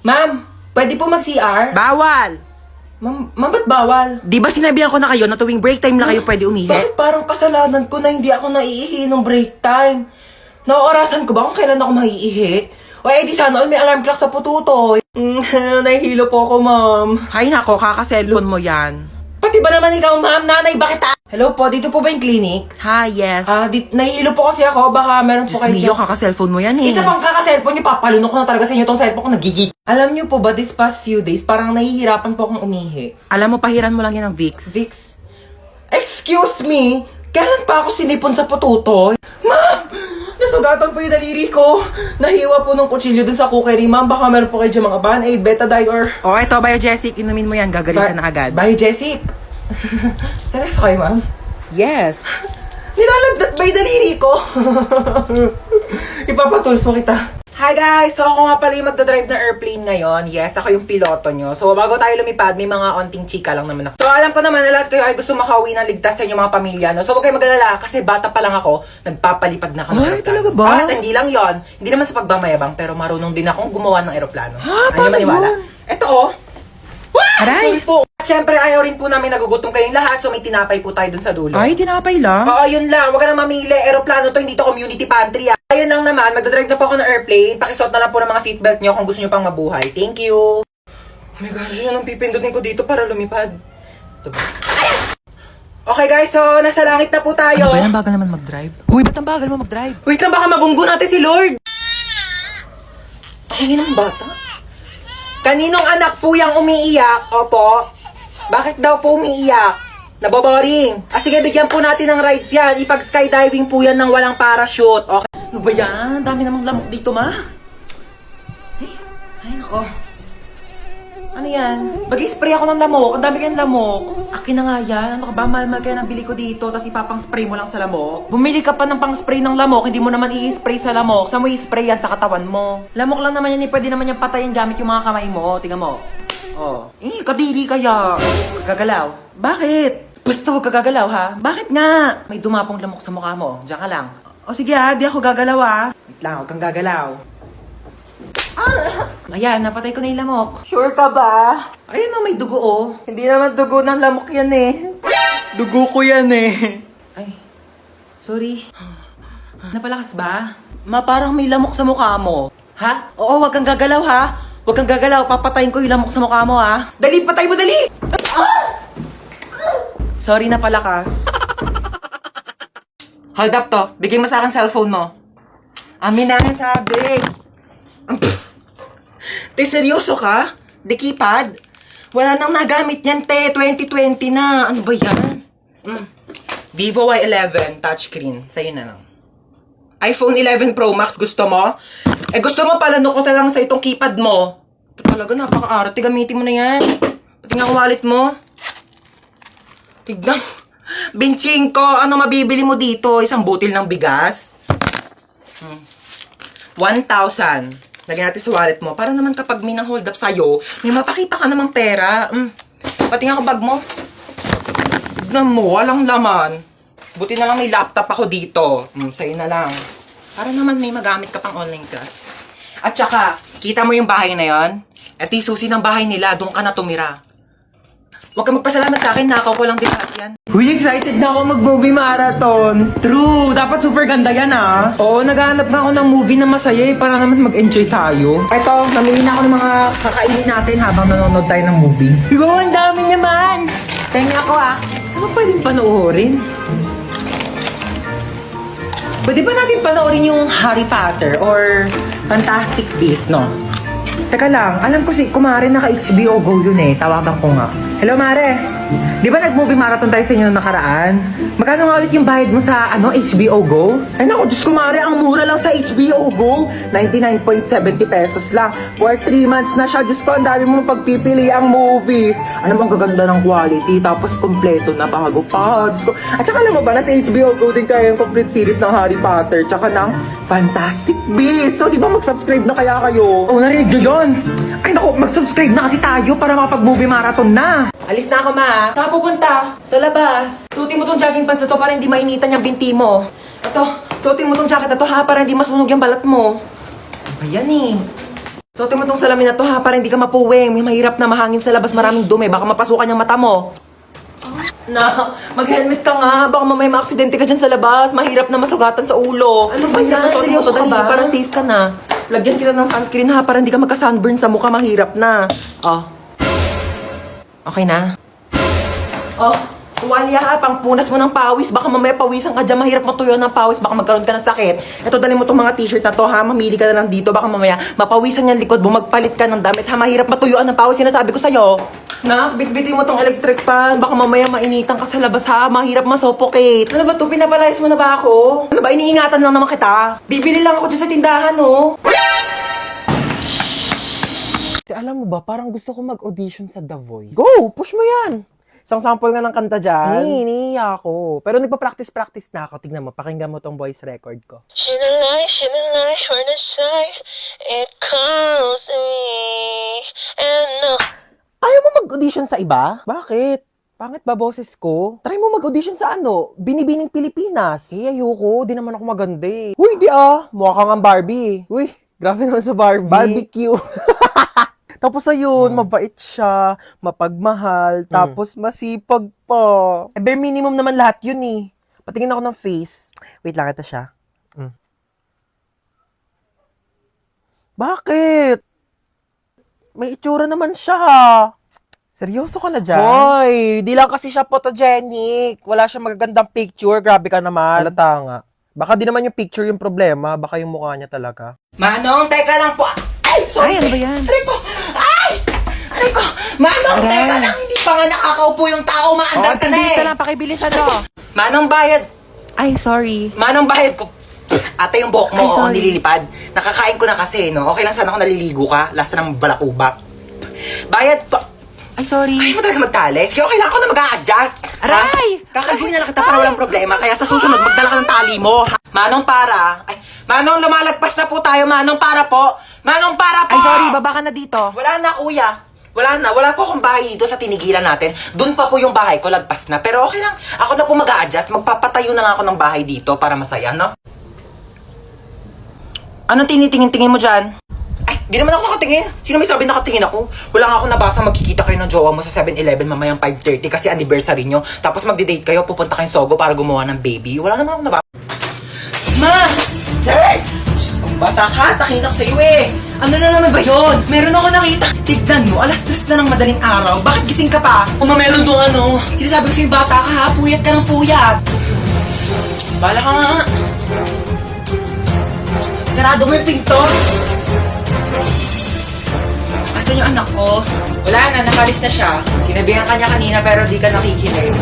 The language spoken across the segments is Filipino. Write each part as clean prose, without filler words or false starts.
Ma'am, pwede po mag-CR? Bawal! Ma'am, ba't bawal? Di ba sinabihan ko na kayo na tuwing break time na kayo pwede umihi? Bakit parang kasalanan ko na hindi ako naiihi ng break time? Naorasan ko ba kung kailan ako maiihi? O di sana all may alarm clock sa pututoy. Nahihilo po ako, ma'am. Hay nako, kaka-cellphone mo yan. Pati ba naman ikaw, ma'am? Nanay, bakit Hello po, dito po ba yung clinic? Ha, yes. Nahihilo po kasi ako. Baka meron po Diyos kayo mio, dyan. kaka-cellphone mo yan eh. Isa pang kaka-cellphone niyo, papalunok ko na talaga sa inyo tong cellphone ko, nagigig. Alam niyo po ba, this past few days, parang nahihirapan po akong umihi. Alam mo, pahiran mo lang yan ng Vicks. Vicks? Excuse me? Kailan pa ako sinipon sa pututoy? Ma'am! Nasugatan po yung daliri ko. Nahiwa po ng kutsilyo dun sa cookery, ma'am. Baka meron po kayo dyan mga Band-Aid, Betadine, or... O, eto, Biogesic, inumin mo yan, gagaling ka na agad. Biogesic. Seryoso kayo, ma'am? Yes. Nilalagdat ba yung daliri ko? Ipapatulfo kita. Hi guys! So ako nga pala yung magdadrive ng airplane ngayon. Yes, ako yung piloto nyo. So bago tayo lumipad, may mga onting chika lang naman ako. So alam ko naman na lahat kayo ay gusto makauwi ng ligtas sa inyong mga pamilya. No? So huwag kayo mag-alala kasi bata pa lang ako, nagpapalipad na ako ng Ay, aeroplano. talaga ba? At hindi lang yon, hindi naman sa pagmamayabang, pero marunong din akong gumawa ng aeroplano. Ha? Ano Paano maniwala? yun? Ito oh! Aray! Sorry po. At syempre, ayaw rin po namin nagugutom kayong lahat, so may tinapay po tayo dun sa dulo. Ay, tinapay lang. Oo, yun lang. Huwag ka na mamili. Aeroplano to, hindi to community pantry. Ayun lang naman, magdadrive na po ako ng airplane. Pakisuot na lang po ng mga seatbelt nyo kung gusto nyo pang mabuhay. Thank you. Oh my gosh, yun ang pipindutin ko dito para lumipad. Ito ba? Okay guys, so nasa langit na po tayo. Ano ba yan? Ang bagal naman mag-drive? Uy, ba't ang bagal mo mag-drive? Wait lang, baka mabunggo natin si Lord. Ang ingin ng bata. Kaninong anak po yung umiiyak? Opo. Bakit daw po umiiyak? Naboboring. Sige, bigyan po natin ng rides yan. Ipag-skydiving po yan ng walang parachute. Okay. Ano ba yan? Dami namang lamok dito, ma. Ay, nako. Ano yan? Mag-spray ako ng lamok. Ang dami kayong lamok. Akin na nga yan. Ano ka ba? Mahal-mahal kaya nabili ko dito. Tapos ipapang-spray mo lang sa lamok. Bumili ka pa ng pang-spray ng lamok. Hindi mo naman i-spray sa lamok. Saan mo i-spray yan? Sa katawan mo. Lamok lang naman yan. Pwede naman yan patayin gamit yung mga kamay mo. Tingnan mo. Oh. Kadiri kaya. Gagalaw. Bakit? Basta huwag ka gagalaw, ha? Bakit nga? May dumapong lamok sa mukha mo. Diyan ka lang. O sige ha, di ako gagalaw ha. Wait lang, huwag kang gagalaw. Ayan, napatay ko na yung lamok. Sure ka ba? Ayun o, may dugo oh. Hindi naman dugo ng lamok yan eh. Dugo ko yan eh. Ay, sorry. Napalakas ba? Ma, parang may lamok sa mukha mo. Ha? Oo, huwag kang gagalaw ha. Huwag kang gagalaw, papatayin ko yung lamok sa mukha mo ha. Dali, patay mo, dali! Sorry na palakas. Hold up to. Bigay mo sa akin cellphone mo. Amin na sabi. Te, seryoso ka? Di keypad? Wala nang nagamit yan, te. 2020 na. Ano ba yan? Vivo Y11 touchscreen. Sa'yo na lang. iPhone 11 Pro Max, gusto mo? Gusto mo pala ko na lang sa itong keypad mo. Ito talaga, napaka-arte. Gamitin mo na yan. Pati nga wallet mo. Tignan. Benching ko, ano mabibili mo dito? Isang butil ng bigas? 1,000. Lagyan natin sa wallet mo. Para naman kapag may nang-hold up sa'yo, may mapakita ka namang pera. Pati nga bag mo. Tignan mo, walang laman. Buti na lang may laptop ako dito. Sa'yo na lang. Para naman may magamit ka pang online class. At saka, kita mo yung bahay na yon? At yung susi ng bahay nila, doon ka na tumira. Huwag ka magpasalamat sa akin, nakaw ko lang din lahat yan. Uy, excited na ako mag-movie marathon. True, dapat super ganda yan ah. Oo, naghahanap nga ako ng movie na masaya para naman mag-enjoy tayo. Eto, namili na ako ng mga kakainin natin habang nanonood tayo ng movie. Wow, ang dami naman! Kaya ako ah, ano pwedeng panoorin? Pwede ba natin panoorin yung Harry Potter or Fantastic Beasts, no? Teka lang, alam ko si Kumare naka-HBO Go yun eh. Tawagan ko nga. Hello, Mare. Di ba nag-movie marathon tayo sa inyo nakaraan? Magkano nga ulit yung bayad mo sa HBO Go? Ay naku, Diyos Kumare, ang mura lang sa HBO Go. 99.70 pesos lang. For 3 months na siya. Diyos ko, ang dami mong pagpipili ang movies. Ano bang gaganda ng quality? Tapos kompleto na bago pa. Diyos ko. At saka alam mo ba, nasa HBO Go din kayo yung complete series ng Harry Potter. Tsaka ng Fantastic Beasts. So, di ba mag-subscribe na kaya kayo? Oh, narinig nyo yun? Ay naku, mag-subscribe na kasi tayo para makapag-movie marathon na. Alis na ako, ma. Saan ka pupunta? Sa labas. Suotin mo tong jogging pants na to para hindi mainitan yung binti mo. Ito, suotin mo tong jacket na to ha para hindi masunog yung balat mo. Ayan eh. Suotin mo tong salamin na to ha, para hindi ka mapuwing. May mahirap na mahangin sa labas, maraming dumi. Baka mapasukan yung mata mo. Na, mag-helmet ka nga. Baka mamaya maaksidente ka dyan sa labas. Mahirap na masugatan sa ulo. Ano ba yan? Seryoso ka ba? Para safe ka na. Lagyan kita ng sunscreen ha, para hindi ka magka-sunburn sa mukha. Mahirap na. Oh. Okay na? Oh. Tuwalya ha, pang punas mo ng pawis. Baka mamaya pawisan ka dyan. Mahirap matuyo ng pawis. Baka magkaroon ka ng sakit. Ito, dali mo tong mga t-shirt na to ha. Mamili ka na lang dito. Baka mamaya mapawisan yung likod mo. Magpalit ka ng damit ha. Mahirap matuyuan ng pawis. Sinasabi ko sa'yo. Na, bitbitin mo tong electric fan. Baka mamaya mainitan ka sa labas ha. Mahirap masuffocate. Ano ba to? Pinapalayas mo na ba ako? Ano ba? Iniingatan lang naman kita. Bibili lang ako dyan sa tindahan, no? Alam mo ba, parang gusto ko mag-audition sa The Voice. Go! Push mo yan! Isang sample nga ng kanta dyan. Iniiya ako. Pero nagpa-practice na ako. Tignan mo, pakinggan mo tong voice record ko. Shinalay, we're not shy. It calls me. And Ayaw mo mag-audition sa iba? Bakit? Pangit ba boses ko? Try mo mag-audition sa ano? Binibining Pilipinas. Ayoko. Di naman ako maganda eh. Uy, di Mukha kang ang Barbie. Uy, grabe naman sa Barbie. Barbecue. Tapos ayun, mabait siya, mapagmahal, tapos masipag pa. Eh, bare minimum naman lahat yun eh. Patingin ako ng face. Wait lang, ito siya. Bakit? May itsura naman siya. Seryoso ka na dyan? Hoy, di lang kasi siya photogenic. Wala siya magagandang picture. Grabe ka naman. Halata nga. Baka di naman yung picture yung problema. Baka yung mukha niya talaga. Manong, teka lang po. Ay, sorry. Ay, ano ba yan? Aray ko! Ay! Aray ko! Manong, Aray. teka lang. Hindi pa nga nakakaupo yung tao. Maandar ka na eh. lang. Pakibilisan mo. Manong bayad. Ay, sorry. Manong bayad ko. Ate, yung buhok mo, Ay, sorry. nililipad. Nakakain ko na kasi, no? Okay lang sana kung naliligo ka. Lasa ng balakubak. Bayad pa. Ay, sorry. Ay, mo talaga magtalis. Kaya okay lang ako na mag-a-adjust. Aray! Kakalbuhin na lang kita para walang problema. Kaya sa susunod, magdala ka ng tali mo. Ha? Manong para. Ay, Manong, lumalagpas na po tayo. Manong para po. Manong para po. Ay, sorry. Baba ka na dito. Wala na, kuya. Wala na. Wala po akong bahay dito sa tinigilan natin. Doon pa po yung bahay ko, lagpas na. Pero okay lang. Ako na po mag-a-adjust. Magpapatayo na nga ako ng bahay dito para masaya, no? Anong tinitingin-tingin mo dyan? Ay, di naman ako nakatingin. Sino may sabi nakatingin ako? Wala nga ako nabasa magkikita kayo ng jowa mo sa 7-Eleven mamayang 5:30 kasi anniversary nyo. Tapos magdi-date kayo, pupunta kayong Sogo para gumawa ng baby. Wala naman ako nabasa. Ma! Hey! Diyos kong bata ka, nakita ko sa'yo eh. Ano na naman ba yun? Meron ako nakita. Tignan mo, alas 3 na ng madaling araw. Bakit gising ka pa? Kung meron doon ano. Sinasabi ko sa'yo bata ka ha, puyat ka ng puyat. Bala ka nga. Sarado mo yung pinto. Asan yung anak ko? Wala na, nakalis na siya. Sinabihan ka niya kanina pero di ka nakikinig.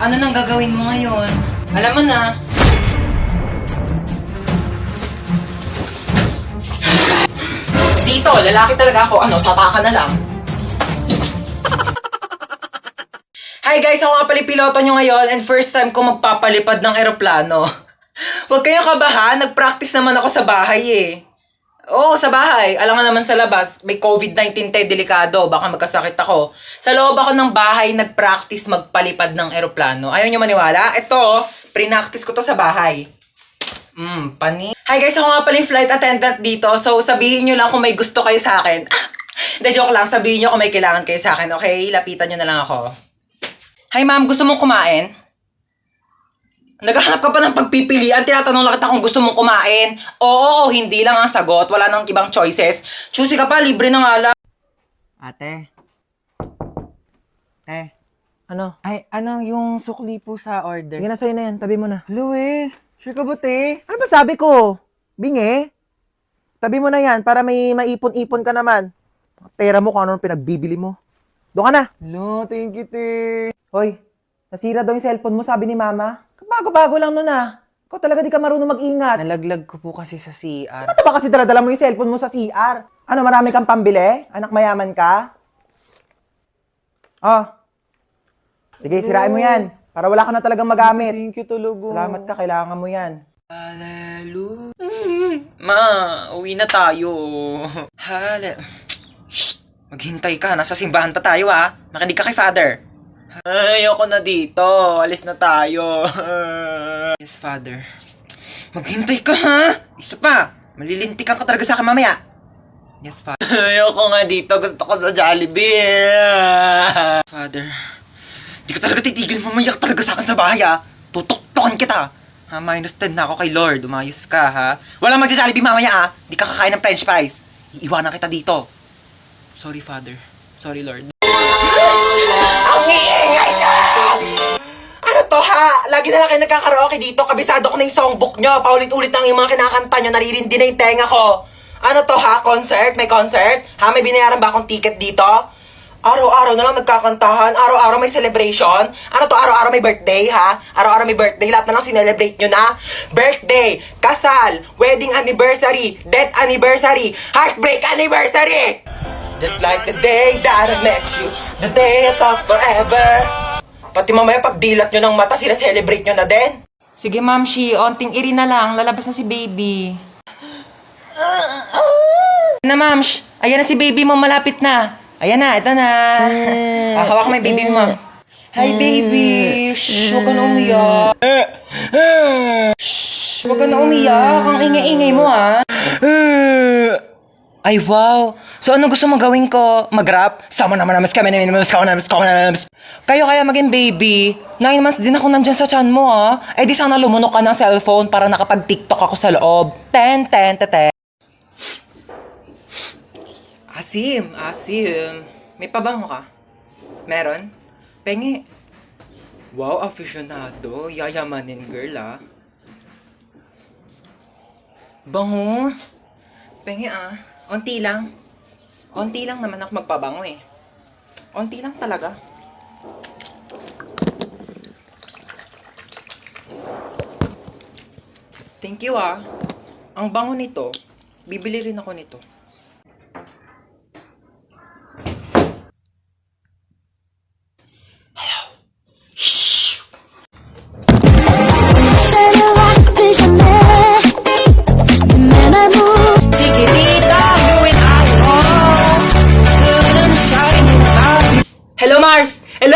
Ano nang gagawin mo ngayon? Alam mo na. Dito, lalaki talaga ako. Ano, sapa ka na lang. Hi guys, ako nga pala yung piloto nyo ngayon and first time ko magpapalipad ng eroplano. Huwag kayong kabahan, nag-practice naman ako sa bahay eh. Oo, sa bahay. Alam nga naman sa labas, may COVID-19 tayo, delikado. Baka magkasakit ako. Sa loob ako ng bahay, nag-practice magpalipad ng eroplano. Ayaw nyo maniwala? Ito, pre-practice ko to sa bahay. Pani. Hi guys, ako nga pala yung flight attendant dito. So, sabihin nyo lang kung may gusto kayo sa akin. Hindi, joke lang. Sabihin nyo kung may kailangan kayo sa akin, okay? Lapitan nyo na lang ako. Hi ma'am, gusto mong kumain? Naghahanap ka pa ng pagpipilian, tinatanong lang kita kung gusto mong kumain. Oo, o hindi lang ang sagot, wala nang ibang choices. Choosy ka pa, libre na nga lang. Ate. Ano? Ay, ano yung sukli po sa order? Sige na, sa'yo na yan. Tabi mo na. Hello eh. Sure ka ba, te? Ano ba sabi ko? Bingi? Tabi mo na yan para may maipon-ipon ka naman. Pera mo kung ano pinagbibili mo. Doon ka na. Hello, thank you, te. Hoy, nasira daw yung cellphone mo, sabi ni mama. Bago-bago lang nun ah. Ikaw talaga di ka marunong mag-ingat. Nalaglag ko po kasi sa CR. Ano ba kasi daladala mo yung cellphone mo sa CR? Ano, marami kang pambili? Anak mayaman ka? Oh. Sige, sirain mo yan. Para wala ka na talagang magamit. Thank you, Tulugo. Salamat ka, kailangan mo yan. Hallelujah. Ma, uwi na tayo. Shh! Maghintay ka, nasa simbahan pa tayo ha. Makinig ka kay Father. Ayoko na dito. Alis na tayo. Yes, Father. Maghintay ka ha. Isa pa. Malilintikan ka talaga sa akin mamaya. Yes, Father. Ayoko nga dito. Gusto ko sa Jollibee. Father, di ka talaga titigil, mamayak talaga sa akin sa bahay, ah. Tutok-tokan kita. Ha, minus 10 na ako kay Lord. Umayos ka, ha? Walang magja-Jollibee mamaya, ah. Di ka kakain ng french fries. Iiwanan kita dito. Sorry, Father. Sorry, Lord. Ang iingay na! Ano to ha? Lagi na lang kayo nagkakaraoke dito. Kabisado ko na yung songbook nyo. Paulit-ulit lang yung mga kinakanta nyo. Naririndi na yung tenga ko. Ano to ha? Concert? May concert? Ha? May binayaran ba akong ticket dito? Araw-araw na lang nagkakantahan. Araw-araw may celebration. Ano to? Araw-araw may birthday ha? Araw-araw may birthday. Lahat na lang sinelebrate nyo na. Birthday, kasal, wedding anniversary, death anniversary, heartbreak anniversary! Just like the day that I met you, the day I thought forever. Pati mamaya pag dilat nyo ng mata, sila-celebrate nyo na din. Sige, Ma'am Shi. Onting iri na lang. Lalabas na si baby. Ayan na, Ma'am. Ayan na si baby mo. Malapit na. Ayan na. Ito na. Hawak mo yung baby mo. Hi, baby. Shh, huwag ka na umiyak. Shh, huwag ka na umiyak. Ang ingay-ingay mo, ha. Ay, wow. So, ano gusto mong gawin ko? Mag-rap? Sama naman namas kami naman. Kayo kaya maging baby. 9 months din ako nandyan sa tiyan mo, ah. Eh di sana lumunok ka ng cellphone para nakapag-tiktok ako sa loob. Ten. Asim. May pabango ka? Meron? Pengi. Wow, aficionado. Yayamanin girl, ah. Bango. Pengi, ah. Onti lang. Onti lang naman ako magpabango, eh. Onti lang talaga. Thank you, ah. Ang bango nito. Bibili rin ako nito. Hello, Mars! Hello!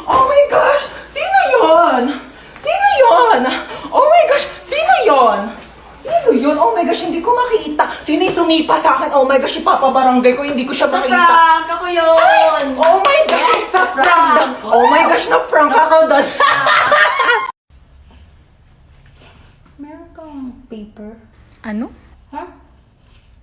Oh my gosh! Sino yon? Sino yon? Oh my gosh! Sino yon? Sino yun? Oh my gosh, hindi ko makita. Sino yung sumipa sa akin? Oh my gosh, ipapabarangay ko, hindi ko siya makita. Prank! Ako yun! Oh my gosh, sa prank! Oh my gosh, na-prank ako doon. Meron kang paper? Ano? Ha?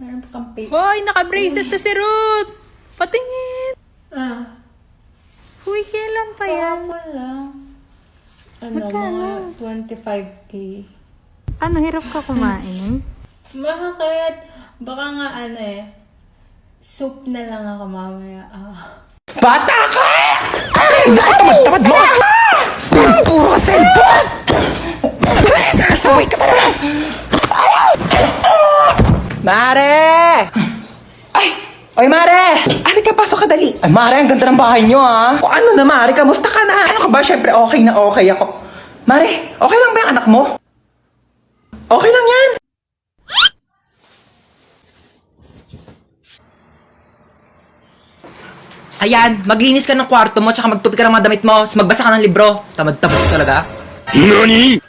Meron kang paper? Hoy, naka-braces na si Ruth! Patingin! Ah. Huy, kailan pa yan? Wala. Ano, Magkano? mga 25K. Ano, hirap ka kumain? Bakit? Baka nga ano eh. Soup na lang ako mamaya. Bata ka! Ay, tamad-tamad mo! Puro ka cellphone! Nasaway ka talaga! Mare! Ay! Oy, Mare! Halika, pasok ka dali. Ay, Mare, ang ganda ng bahay nyo, ha? O ano na, Mare? Kamusta ka na? Ano ka ba? Siyempre, okay na okay ako. Mare, okay lang ba yung anak mo? Okay lang yan. Ayan, maglinis ka ng kwarto mo tsaka magtupi ka ng mga damit mo. Magbasa ka ng libro. Tamad-tamad talaga. NANI?!